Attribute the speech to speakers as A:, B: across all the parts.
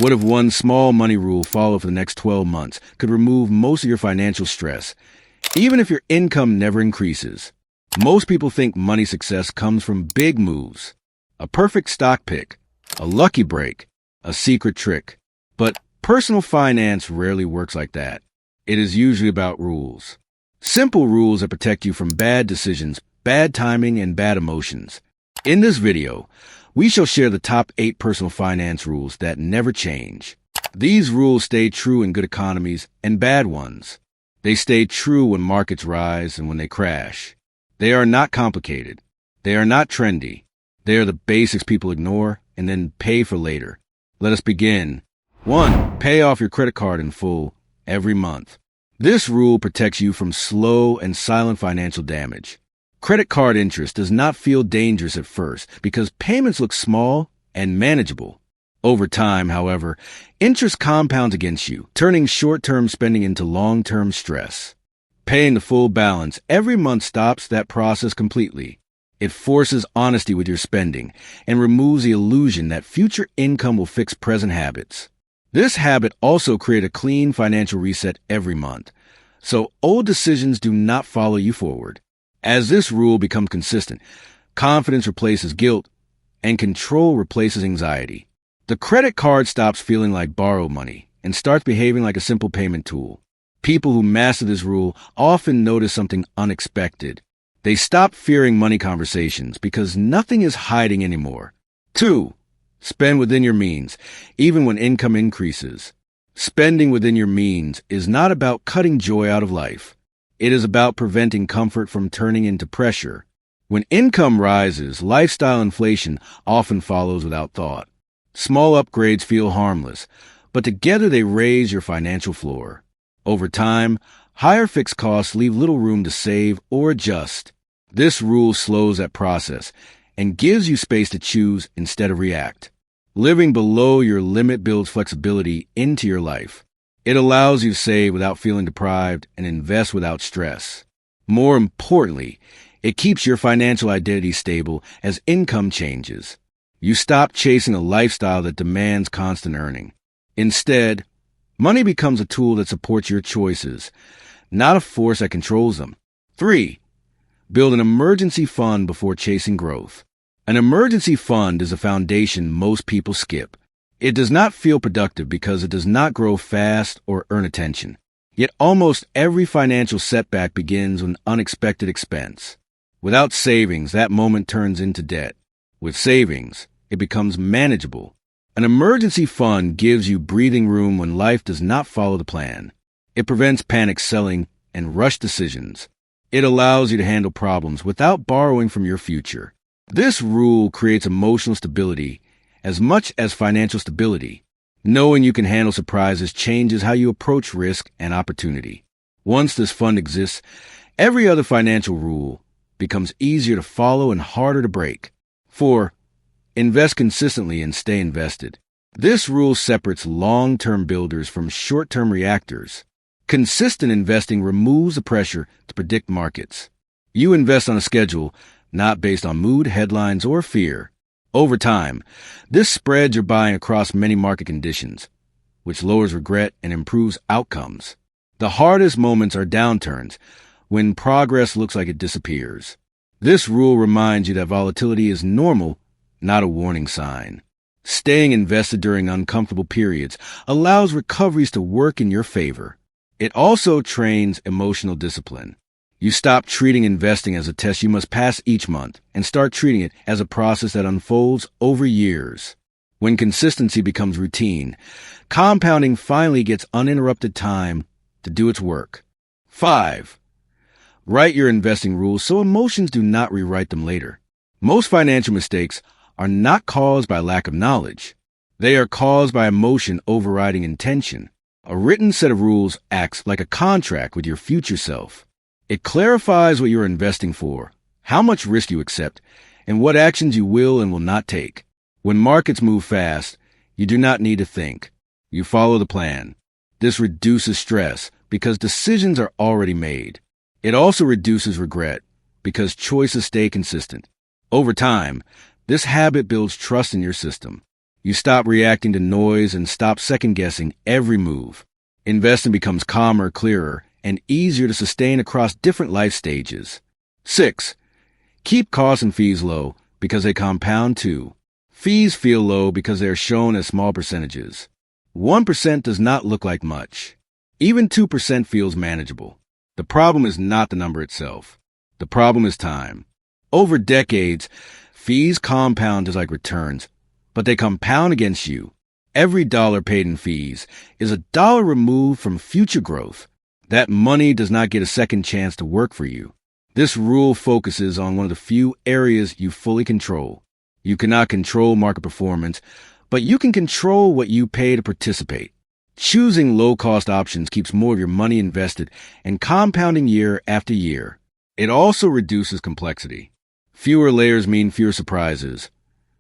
A: What if one small money rule followed for the next 12 months could remove most of your financial stress, even if your income never increases? Most people think money success comes from big moves, a perfect stock pick, a lucky break, a secret trick. But personal finance rarely works like that. It is usually about rules. Simple rules that protect you from bad decisions, bad timing, and bad emotions. In this video, we shall share the top 8 personal finance rules that never change. These rules stay true in good economies and bad ones. They stay true when markets rise and when they crash. They are not complicated. They are not trendy. They are the basics people ignore and then pay for later. Let us begin. 1. Pay off your credit card in full every month. This rule protects you from slow and silent financial damage. Credit card interest does not feel dangerous at first because payments look small and manageable. Over time, however, interest compounds against you, turning short-term spending into long-term stress. Paying the full balance every month stops that process completely. It forces honesty with your spending and removes the illusion that future income will fix present habits. This habit also creates a clean financial reset every month, so old decisions do not follow you forward. As this rule becomes consistent, confidence replaces guilt, and control replaces anxiety. The credit card stops feeling like borrowed money and starts behaving like a simple payment tool. People who master this rule often notice something unexpected. They stop fearing money conversations because nothing is hiding anymore. 2. Spend within your means, even when income increases. Spending within your means is not about cutting joy out of life. It is about preventing comfort from turning into pressure. When income rises, lifestyle inflation often follows without thought. Small upgrades feel harmless, but together they raise your financial floor. Over time, higher fixed costs leave little room to save or adjust. This rule slows that process and gives you space to choose instead of react. Living below your limit builds flexibility into your life. It allows you to save without feeling deprived and invest without stress. More importantly, it keeps your financial identity stable as income changes. You stop chasing a lifestyle that demands constant earning. Instead, money becomes a tool that supports your choices, not a force that controls them. 3. Build an emergency fund before chasing growth. An emergency fund is a foundation most people skip. It does not feel productive because it does not grow fast or earn attention. Yet almost every financial setback begins with an unexpected expense. Without savings, that moment turns into debt. With savings, it becomes manageable. An emergency fund gives you breathing room when life does not follow the plan. It prevents panic selling and rush decisions. It allows you to handle problems without borrowing from your future. This rule creates emotional stability as much as financial stability. Knowing you can handle surprises changes how you approach risk and opportunity. Once this fund exists, every other financial rule becomes easier to follow and harder to break. 4. Invest consistently and stay invested. This rule separates long-term builders from short-term reactors. Consistent investing removes the pressure to predict markets. You invest on a schedule, not based on mood, headlines, or fear. Over time, this spreads your buying across many market conditions, which lowers regret and improves outcomes. The hardest moments are downturns, when progress looks like it disappears. This rule reminds you that volatility is normal, not a warning sign. Staying invested during uncomfortable periods allows recoveries to work in your favor. It also trains emotional discipline. You stop treating investing as a test you must pass each month and start treating it as a process that unfolds over years. When consistency becomes routine, compounding finally gets uninterrupted time to do its work. 5. Write your investing rules so emotions do not rewrite them later. Most financial mistakes are not caused by lack of knowledge. They are caused by emotion overriding intention. A written set of rules acts like a contract with your future self. It clarifies what you're investing for, how much risk you accept, and what actions you will and will not take. When markets move fast, you do not need to think. You follow the plan. This reduces stress because decisions are already made. It also reduces regret because choices stay consistent. Over time, this habit builds trust in your system. You stop reacting to noise and stop second-guessing every move. Investing becomes calmer, clearer, and easier to sustain across different life stages. 6. Keep costs and fees low because they compound too. Fees feel low because they are shown as small percentages. 1% does not look like much. Even 2% feels manageable. The problem is not the number itself. The problem is time. Over decades, fees compound just like returns, but they compound against you. Every dollar paid in fees is a dollar removed from future growth. That money does not get a second chance to work for you. This rule focuses on one of the few areas you fully control. You cannot control market performance, but you can control what you pay to participate. Choosing low-cost options keeps more of your money invested and compounding year after year. It also reduces complexity. Fewer layers mean fewer surprises,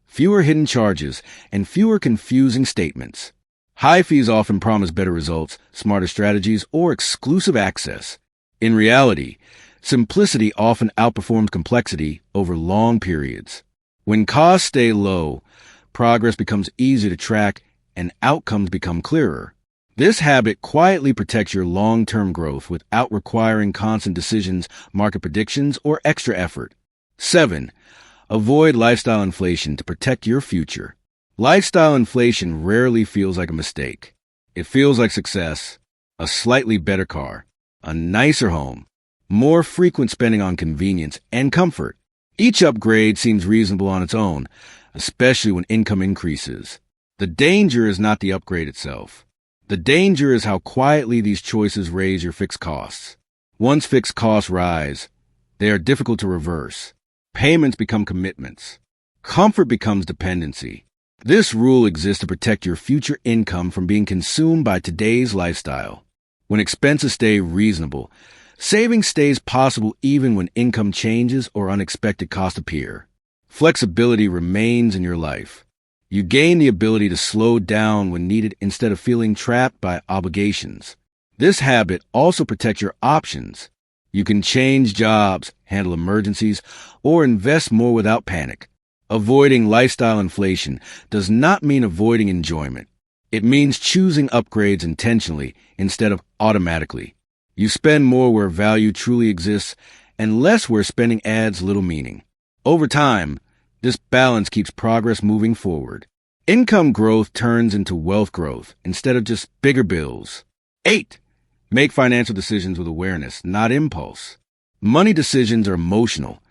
A: fewer hidden charges, and fewer confusing statements. High fees often promise better results, smarter strategies, or exclusive access. In reality, simplicity often outperforms complexity over long periods. When costs stay low, progress becomes easier to track and outcomes become clearer. This habit quietly protects your long-term growth without requiring constant decisions, market predictions, or extra effort. 7. Avoid lifestyle inflation to protect your future. Lifestyle inflation rarely feels like a mistake. It feels like success, a slightly better car, a nicer home, more frequent spending on convenience and comfort. Each upgrade seems reasonable on its own, especially when income increases. The danger is not the upgrade itself. The danger is how quietly these choices raise your fixed costs. Once fixed costs rise, they are difficult to reverse. Payments become commitments. Comfort becomes dependency. This rule exists to protect your future income from being consumed by today's lifestyle. When expenses stay reasonable, saving stays possible even when income changes or unexpected costs appear. Flexibility remains in your life. You gain the ability to slow down when needed instead of feeling trapped by obligations. This habit also protects your options. You can change jobs, handle emergencies, or invest more without panic. Avoiding lifestyle inflation does not mean avoiding enjoyment. It means choosing upgrades intentionally instead of automatically. You spend more where value truly exists and less where spending adds little meaning. Over time, this balance keeps progress moving forward. Income growth turns into wealth growth instead of just bigger bills. 8. Make financial decisions with awareness, not impulse. Money decisions are emotional,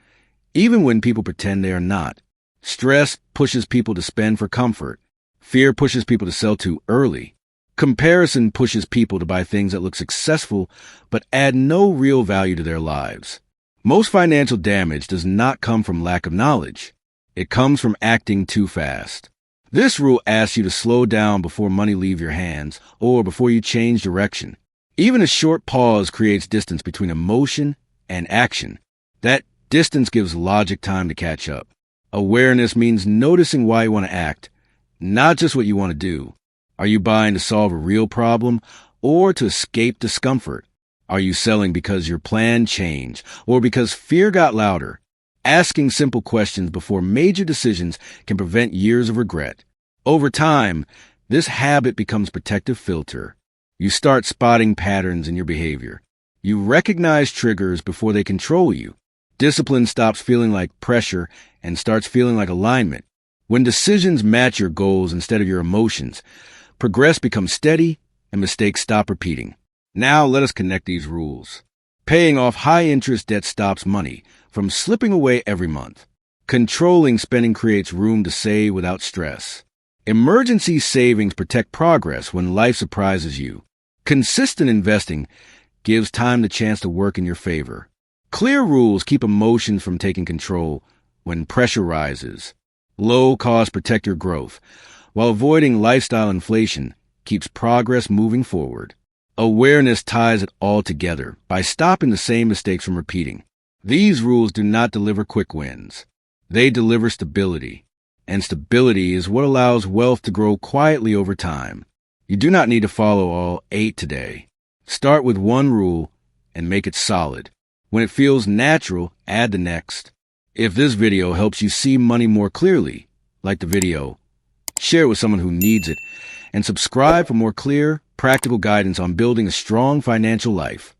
A: even when people pretend they are not. Stress pushes people to spend for comfort. Fear pushes people to sell too early. Comparison pushes people to buy things that look successful but add no real value to their lives. Most financial damage does not come from lack of knowledge. It comes from acting too fast. This rule asks you to slow down before money leaves your hands or before you change direction. Even a short pause creates distance between emotion and action. That distance gives logic time to catch up. Awareness means noticing why you want to act, not just what you want to do. Are you buying to solve a real problem or to escape discomfort? Are you selling because your plan changed or because fear got louder? Asking simple questions before major decisions can prevent years of regret. Over time, this habit becomes a protective filter. You start spotting patterns in your behavior. You recognize triggers before they control you. Discipline stops feeling like pressure and starts feeling like alignment. When decisions match your goals instead of your emotions, progress becomes steady and mistakes stop repeating. Now let us connect these rules. Paying off high-interest debt stops money from slipping away every month. Controlling spending creates room to save without stress. Emergency savings protect progress when life surprises you. Consistent investing gives time the chance to work in your favor. Clear rules keep emotions from taking control when pressure rises. Low costs protect your growth, while avoiding lifestyle inflation keeps progress moving forward. Awareness ties it all together by stopping the same mistakes from repeating. These rules do not deliver quick wins. They deliver stability, and stability is what allows wealth to grow quietly over time. You do not need to follow all 8 today. Start with one rule and make it solid. When it feels natural, add the next. If this video helps you see money more clearly, like the video, share it with someone who needs it, and subscribe for more clear, practical guidance on building a strong financial life.